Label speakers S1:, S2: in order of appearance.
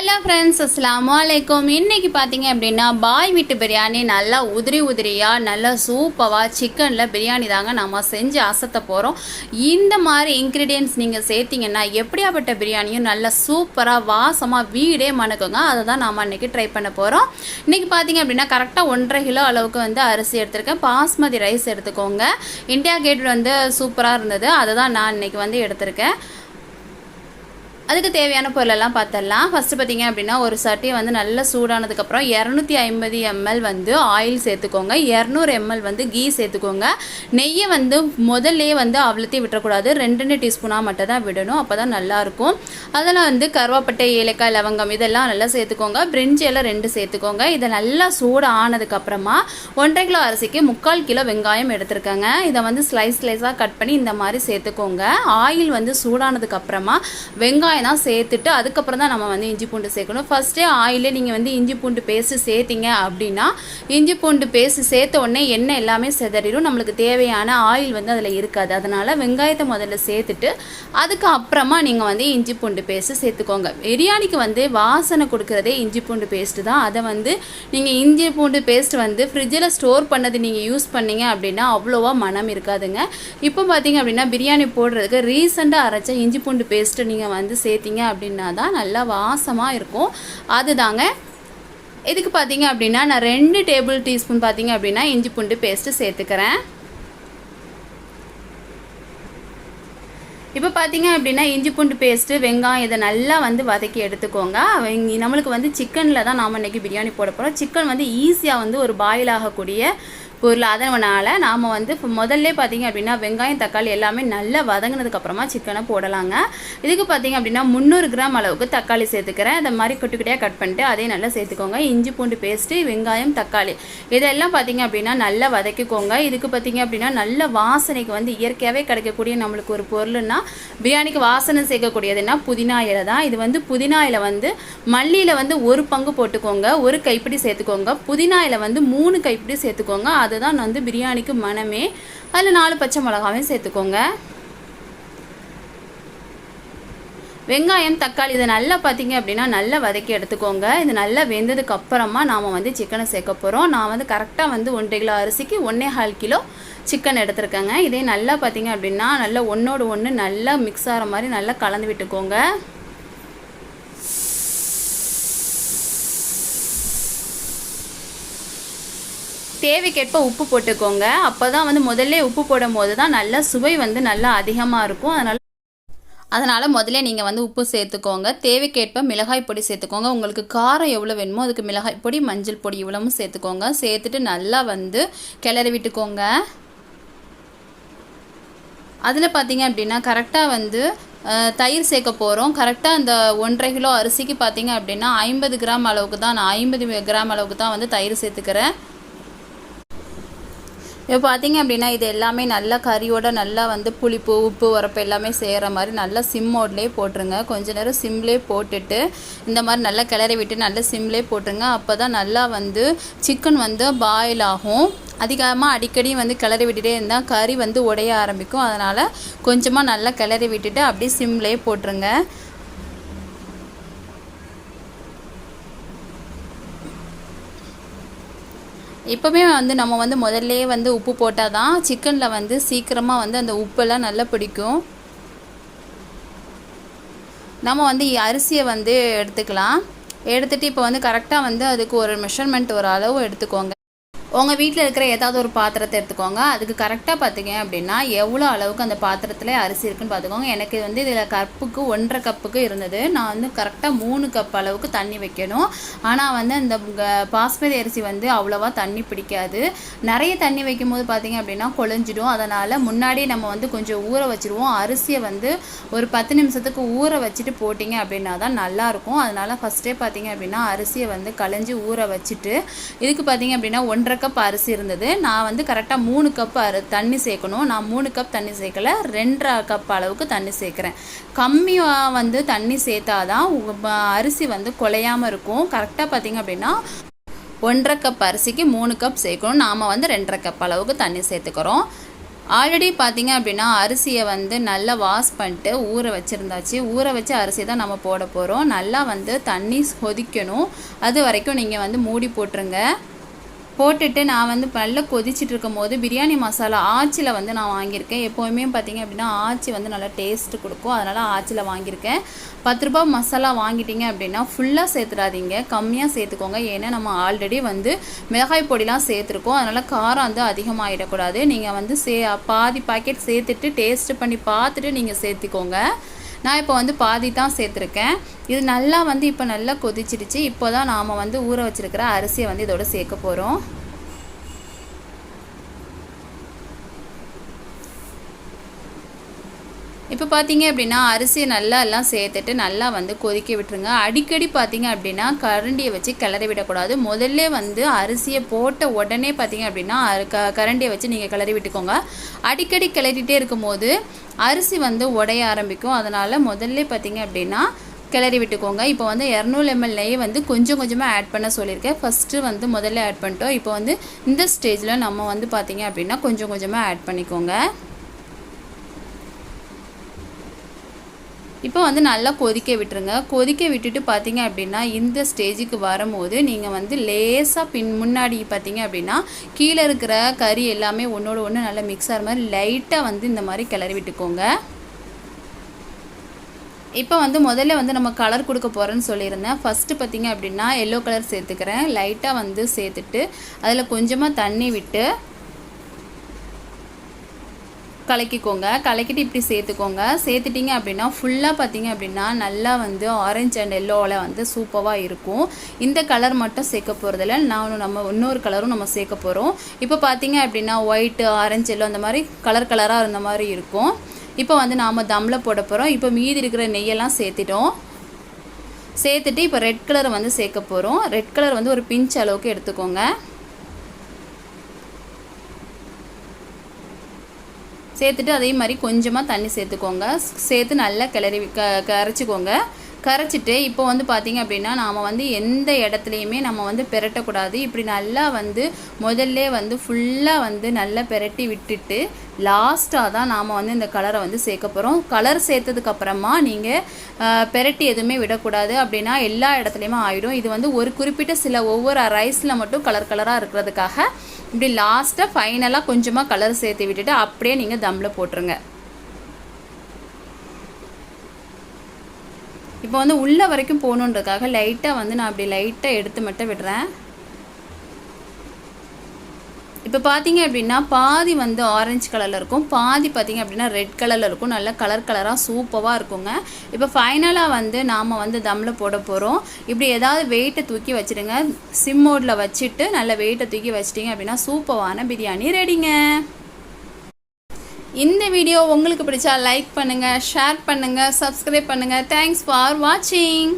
S1: Hello friends, அஸ்ஸலாமு அலைக்கும். இன்றைக்கி பார்த்தீங்க அப்படின்னா பாய் வீட்டு பிரியாணி நல்லா உதிரியாக நல்லா சூப்பராக சிக்கனில் பிரியாணி தாங்க நம்ம செஞ்சு அசத்த போகிறோம். இந்த மாதிரி இன்க்ரீடியன்ட்ஸ் நீங்கள் சேர்த்திங்கன்னா எப்படியாப்பட்ட பிரியாணியும் நல்லா சூப்பராக வாசமாக வீடே மணக்குங்க. அதை தான் நாம் இன்றைக்கி ட்ரை பண்ண போகிறோம். இன்றைக்கி பார்த்தீங்க அப்படின்னா கரெக்டாக 1.5 கிலோ அளவுக்கு அரிசி எடுத்திருக்கேன். பாஸ்மதி ரைஸ் எடுத்துக்கோங்க. இந்தியா கேட் சூப்பராக இருந்தது, அதை தான் நான் இன்றைக்கி எடுத்திருக்கேன். அதுக்கு தேவையான பொருளெல்லாம் பார்த்துடலாம். ஃபஸ்ட்டு பார்த்திங்க அப்படின்னா ஒரு சட்டியை நல்லா சூடானதுக்கப்புறம் 250 ml ஆயில் சேர்த்துக்கோங்க. 200 ml கீ சேர்த்துக்கோங்க. நெய்யை முதல்லே அவ்வளோத்தையும் விட்டுறக்கூடாது. 2 டீஸ்பூனாக மட்டும் தான் விடணும், அப்போ தான் நல்லாயிருக்கும். அதில் கருவாப்பட்டை, ஏலக்காய், லவங்கம் இதெல்லாம் நல்லா சேர்த்துக்கோங்க. பிரிஞ்சி எல்லாம் 2 சேர்த்துக்கோங்க. இதை நல்லா சூடு ஆனதுக்கப்புறமா 1.5 கிலோ அரிசிக்கு 3/4 கிலோ வெங்காயம் எடுத்துருக்கேங்க. இதை ஸ்லைஸாக கட் பண்ணி இந்த மாதிரி சேர்த்துக்கோங்க. ஆயில் சூடானதுக்கப்புறமா வெங்காயம் தான் சேர்த்துட்டு அதுக்கப்புறம் தான் நம்ம இஞ்சி பூண்டு சேர்க்கணும். ஃபஸ்ட்டே ஆயிலே நீங்கள் இஞ்சி பூண்டு பேஸ்ட்டு சேர்த்திங்க அப்படின்னா இஞ்சி பூண்டு பேஸ்ட் சேர்த்த உடனே எண்ணெய் எல்லாமே செதறிடும், நம்மளுக்கு தேவையான ஆயில் அதில் இருக்காது. அதனால் வெங்காயத்தை முதல்ல சேர்த்துட்டு அதுக்கப்புறமா நீங்கள் இஞ்சி பூண்டு பேஸ்ட்டு சேர்த்துக்கோங்க. பிரியாணிக்கு வாசனை கொடுக்குறதே இஞ்சி பூண்டு பேஸ்ட்டு தான். அதை நீங்கள் இஞ்சி பூண்டு பேஸ்ட் ஃப்ரிட்ஜில் ஸ்டோர் பண்ணது நீங்கள் யூஸ் பண்ணிங்க அப்படின்னா அவ்வளோவா மனம் இருக்காதுங்க. இப்போ பார்த்தீங்க அப்படின்னா பிரியாணி போடுறதுக்கு ரீசெண்டாக அரைச்ச இஞ்சி பூண்டு பேஸ்ட்டு நீங்கள் சேர்த்திங்க அப்படின்னா தான் நல்லா வாசமாக இருக்கும். அதுதாங்க இதுக்கு பார்த்தீங்க அப்படின்னா நான் 2 டேபிள் டீஸ்பூன் பார்த்தீங்க அப்படின்னா இஞ்சி பூண்டு பேஸ்ட்டு சேர்த்துக்கிறேன். இப்போ பார்த்தீங்க அப்படின்னா இஞ்சி பூண்டு பேஸ்ட்டு, வெங்காயம் இதை நல்லா வதக்கி எடுத்துக்கோங்க. நம்மளுக்கு சிக்கனில் தான் நாம் இன்றைக்கி பிரியாணி போட போகிறோம். சிக்கன் ஈஸியாக ஒரு பாயில் ஆகக்கூடிய பொருள். அதனால் நாம் முதல்ல பார்த்தீங்க அப்படின்னா வெங்காயம், தக்காளி எல்லாமே நல்லா வதங்கினதுக்கப்புறமா சிக்கனை போடலாங்க. இதுக்கு பார்த்தீங்க அப்படின்னா 300 கிராம் அளவுக்கு தக்காளி சேர்த்துக்கிறேன். இந்த மாதிரி குட்டி குட்டியாக கட் பண்ணிட்டு அதையும் நல்லா சேர்த்துக்கோங்க. இஞ்சி பூண்டு பேஸ்ட்டு, வெங்காயம், தக்காளி இதெல்லாம் பார்த்தீங்க அப்படின்னா நல்லா வதக்கிக்கோங்க. இதுக்கு பார்த்தீங்க அப்படின்னா நல்ல வாசனைக்கு இயற்கையாகவே கிடைக்கக்கூடிய நம்மளுக்கு ஒரு பொருள்னா பிரியாணிக்கு வாசனை சேர்க்கக்கூடியதுன்னா புதினா இலை தான். இது புதினா இலை மல்லியில் 1 பங்கு போட்டுக்கோங்க, 1 கைப்பிடி சேர்த்துக்கோங்க. புதினா இலை 3 கைப்பிடி சேர்த்துக்கோங்க. அதுதான் பிரியாணிக்கு மனமே. அதில் 4 பச்சை மிளகாவையும் சேர்த்துக்கோங்க. வெங்காயம், தக்காளி இதை நல்லா பார்த்தீங்க அப்படின்னா நல்லா வதக்கி எடுத்துக்கோங்க. இது நல்லா வெந்ததுக்கு அப்புறமா நாம் சிக்கனை சேர்க்க போகிறோம். நான் கரெக்டாக 1.5 கிலோ அரிசிக்கு 1.25 கிலோ சிக்கன் எடுத்துருக்கேங்க. இதே நல்லா பார்த்தீங்க அப்படின்னா நல்லா ஒன்றோடு ஒன்று நல்லா மிக்ஸ் ஆகிற மாதிரி நல்லா கலந்து விட்டுக்கோங்க. தேவைக்கேற்ப உப்பு போட்டுக்கோங்க. அப்போ தான் முதல்ல உப்பு போடும் போது தான் நல்லா சுவை நல்லா அதிகமாக இருக்கும். அதனால் முதல்ல நீங்கள் உப்பு சேர்த்துக்கோங்க. தேவைக்கேற்ப மிளகாய் பொடி சேர்த்துக்கோங்க. உங்களுக்கு காரம் எவ்வளோ வேணுமோ அதுக்கு மிளகாய் பொடி, மஞ்சள் பொடி இவ்வளவும் சேர்த்துக்கோங்க. சேர்த்துட்டு நல்லா கிளறி விட்டுக்கோங்க. அதில் பார்த்தீங்க அப்படின்னா கரெக்டாக தயிர் சேர்க்க போகிறோம். கரெக்டாக அந்த 1.5 கிலோ அரிசிக்கு பார்த்தீங்க அப்படின்னா 50 கிராம் அளவுக்கு தான், நான் 50 கிராம் அளவுக்கு தான் தயிர் சேர்த்துக்கிறேன். இப்போ பார்த்தீங்க அப்படின்னா இது எல்லாமே நல்லா கறியோட நல்லா புளிப்பு, உப்பு, உரப்பு எல்லாமே செய்கிற மாதிரி நல்லா சிம் மோட்லேயே போட்டுருங்க. கொஞ்ச நேரம் சிம்லேயே போட்டுட்டு இந்த மாதிரி நல்லா கிளறி விட்டு நல்லா சிம்லேயே போட்டுருங்க. அப்போ தான் நல்லா சிக்கன் பாயில் ஆகும். அதிகமாக அடிக்கடி கிளறி விட்டுட்டே இருந்தால் கறி உடைய ஆரம்பிக்கும். அதனால் கொஞ்சமாக நல்லா கிளறி விட்டுட்டு அப்படியே சிம்லேயே போட்டுருங்க. இப்போவே நம்ம முதல்லே உப்பு போட்டால் தான் சிக்கனில் சீக்கிரமாக அந்த உப்பெல்லாம் நல்லா பிடிக்கும். நம்ம அரிசியை எடுத்துக்கலாம். எடுத்துகிட்டு இப்போ கரெக்டாக அதுக்கு ஒரு மெஷர்மெண்ட், ஒரு அளவு எடுத்துக்கோங்க. உங்கள் வீட்டில் இருக்கிற ஏதாவது ஒரு பாத்திரத்தை எடுத்துக்கோங்க. அதுக்கு கரெக்டாக பார்த்தீங்க அப்படின்னா எவ்வளோ அளவுக்கு அந்த பாத்திரத்தில் அரிசி இருக்குன்னு பார்த்துக்கோங்க. எனக்கு இதில் கப்புக்கு 1.5 கப்புக்கு இருந்தது. நான் கரெக்டாக 3 கப் அளவுக்கு தண்ணி வைக்கணும். ஆனால் இந்த பாஸ்மதி அரிசி அவ்வளோவா தண்ணி பிடிக்காது. நிறைய தண்ணி வைக்கும் போது பார்த்தீங்க அப்படின்னா குழஞ்சிடும். அதனால் முன்னாடியே நம்ம கொஞ்சம் ஊற வச்சுருவோம். அரிசியை ஒரு 10 நிமிஷத்துக்கு ஊற வச்சுட்டு போட்டிங்க அப்படின்னா தான் நல்லாயிருக்கும். அதனால் ஃபஸ்ட்டே பார்த்தீங்க அப்படின்னா அரிசியை களைஞ்சி ஊற வச்சுட்டு இதுக்கு பார்த்தீங்க அப்படின்னா 1.5 கப் அரிசி இருந்தது. நான் கரெக்டாக 3 கப் தண்ணி சேர்க்கணும். நான் 3 கப் தண்ணி சேர்க்கல, 2.5 கப் அளவுக்கு தண்ணி சேர்க்குறேன். கம்மியாக தண்ணி சேர்த்தாதான் அரிசி குலையாமல் இருக்கும். கரெக்டாக பார்த்தீங்க அப்படின்னா 1.5 கப் அரிசிக்கு 3 கப் சேர்க்கணும். நாம் 2.5 கப் அளவுக்கு தண்ணி சேர்த்துக்கிறோம். ஆல்ரெடி பார்த்தீங்க அப்படின்னா அரிசியை வந்து நல்லா வாஷ் பண்ணிட்டு ஊற வச்சுருந்தாச்சு. ஊற வச்ச அரிசி தான் நம்ம போட போகிறோம். நல்லா வந்து தண்ணி கொதிக்கணும். அது வரைக்கும் நீங்கள் வந்து மூடி போட்டுருங்க. போட்டுட்டு நான் வந்து நல்லா கொதிச்சுட்டு இருக்கும் போது பிரியாணி மசாலா ஆச்சியில் வந்து நான் வாங்கியிருக்கேன். எப்போவுமே பார்த்திங்க அப்படின்னா ஆச்சி வந்து நல்லா டேஸ்ட்டு கொடுக்கும். அதனால் ஆச்சியில் வாங்கியிருக்கேன். 10 ரூபா மசாலா வாங்கிட்டீங்க அப்படின்னா ஃபுல்லாக சேர்த்துடாதீங்க, கம்மியாக சேர்த்துக்கோங்க. ஏன்னா நம்ம ஆல்ரெடி வந்து மிளகாய் பொடிலாம் சேர்த்துருக்கோம். அதனால் காரம் வந்து அதிகமாகிடக்கூடாது. நீங்கள் வந்து பாதி பாக்கெட் சேர்த்துட்டு டேஸ்ட்டு பண்ணி பார்த்துட்டு நீங்கள் சேர்த்துக்கோங்க. நான் இப்போ வந்து பாதி தான் சேர்த்துருக்கேன். இது நல்லா வந்து இப்போ நல்லா கொதிச்சிடுச்சு. இப்போ தான் நாம் வந்து ஊற வச்சுருக்கிற அரிசியை வந்து இதோட சேர்க்க போகிறோம். இப்போ பார்த்தீங்க அப்படின்னா அரிசியை நல்லா எல்லாம் சேர்த்துட்டு நல்லா வந்து கொதிக்க விட்டுருங்க. அடிக்கடி பார்த்தீங்க அப்படின்னா கரண்டியை வச்சு கிளறி விடக்கூடாது. முதல்ல வந்து அரிசியை போட்ட உடனே பார்த்தீங்க அப்படின்னா கரண்டியை வச்சு நீங்கள் கிளறி விட்டுக்கோங்க. அடிக்கடி கிளறிட்டே இருக்கும் போது அரிசி வந்து உடைய ஆரம்பிக்கும். அதனால் முதல்ல பார்த்தீங்க அப்படின்னா கிளறி விட்டுக்கோங்க. இப்போ வந்து 200 ml நெய் வந்து கொஞ்சம் கொஞ்சமாக ஆட் பண்ண சொல்லியிருக்கேன். ஃபஸ்ட்டு வந்து முதல்ல ஆட் பண்ணிட்டோம். இப்போ வந்து இந்த ஸ்டேஜில் நம்ம வந்து பார்த்தீங்க அப்படின்னா கொஞ்சம் கொஞ்சமாக ஆட் பண்ணிக்கோங்க. இப்போ வந்து நல்லா கொதிக்க விட்டுருங்க. கொதிக்க விட்டுட்டு பார்த்தீங்க அப்படின்னா இந்த ஸ்டேஜுக்கு வரும்போது நீங்கள் வந்து லேசாக முன்னாடி பார்த்தீங்க அப்படின்னா கீழே இருக்கிற கறி எல்லாமே ஒன்றோட ஒன்று நல்லா மிக்ஸ் ஆகிற மாதிரி லைட்டாக வந்து இந்த மாதிரி கிளறி விட்டுக்கோங்க. இப்போ வந்து முதல்ல வந்து நம்ம கலர் கொடுக்க போகிறோன்னு சொல்லியிருந்தேன். ஃபஸ்ட்டு பார்த்தீங்க அப்படின்னா எல்லோ கலர் சேர்த்துக்கிறேன். லைட்டாக வந்து சேர்த்துட்டு அதில் கொஞ்சமாக தண்ணி விட்டு கலக்கிக்கோங்க. கலக்கிட்டு இப்படி சேர்த்துக்கோங்க. சேர்த்துட்டிங்க அப்படின்னா ஃபுல்லாக பார்த்தீங்க அப்படின்னா நல்லா வந்து ஆரஞ்சு அண்ட் எல்லோவில் வந்து சூப்பராக இருக்கும். இந்த கலர் மட்டும் சேர்க்க போகிறதில்ல, நம்ம இன்னொரு கலரும் நம்ம சேர்க்க போகிறோம். இப்போ பார்த்தீங்க அப்படின்னா ஒயிட்டு, ஆரஞ்சு, எல்லோ அந்த மாதிரி கலராக இருந்த மாதிரி இருக்கும். இப்போ வந்து நாம் தம்மில் போட போகிறோம். இப்போ மீதி இருக்கிற நெய்யெல்லாம் சேர்த்துட்டோம். சேர்த்துட்டு இப்போ ரெட் கலரை வந்து சேர்க்க போகிறோம். ரெட் கலர் வந்து ஒரு பிஞ்ச் அளவுக்கு எடுத்துக்கோங்க. சேர்த்துட்டு அதே மாதிரி கொஞ்சமாக தண்ணி சேர்த்துக்கோங்க. சேர்த்து நல்லா கரைச்சிக்கோங்க. கரைச்சிட்டு இப்போ வந்து பார்த்திங்க அப்படின்னா நாம் வந்து எந்த இடத்துலையுமே நம்ம வந்து பெரட்டக்கூடாது. இப்படி நல்லா வந்து முதல்ல வந்து ஃபுல்லாக வந்து நல்லா பெரட்டி விட்டுட்டு லாஸ்ட்டாக தான் நாம் வந்து இந்த கலரை வந்து சேர்க்க போகிறோம். கலர் சேர்த்ததுக்கப்புறமா நீங்கள் பெரட்டி எதுவுமே விடக்கூடாது. அப்படின்னா எல்லா இடத்துலையுமே ஆகிடும். இது வந்து ஒரு குறிப்பிட்ட ஒவ்வொரு ரைஸில் மட்டும் கலராக இருக்கிறதுக்காக இப்படி லாஸ்ட்டாக ஃபைனலாக கொஞ்சமாக கலர் சேர்த்து விட்டுட்டு அப்படியே நீங்கள் தம்மில் போட்டுருங்க. இப்போ வந்து உள்ள வரைக்கும் போகணுன்றதுக்காக லைட்டாக வந்து நான் அப்படி லைட்டாக எடுத்து மட்டும் விடுறேன். இப்போ பார்த்தீங்க அப்படின்னா பாதி வந்து ஆரஞ்சு கலரில் இருக்கும், பாதி பார்த்தீங்க அப்படின்னா ரெட் கலரில் இருக்கும். நல்லா கலராக சூப்பராக இருக்குங்க. இப்போ ஃபைனலாக வந்து நாம் வந்து தம்மில் போட போகிறோம். இப்படி ஏதாவது வெயிட்டை தூக்கி வச்சுடுங்க. சிம் மோடில் வச்சுட்டு நல்லா வெயிட்டை தூக்கி வச்சிட்டிங்க அப்படின்னா சூப்பரான பிரியாணி ரெடிங்க. இந்த வீடியோ உங்களுக்கு பிடிச்சா லைக் பண்ணுங்கள், ஷேர் பண்ணுங்கள், சப்ஸ்கிரைப் பண்ணுங்கள். தேங்க்ஸ் ஃபார் வாட்சிங்.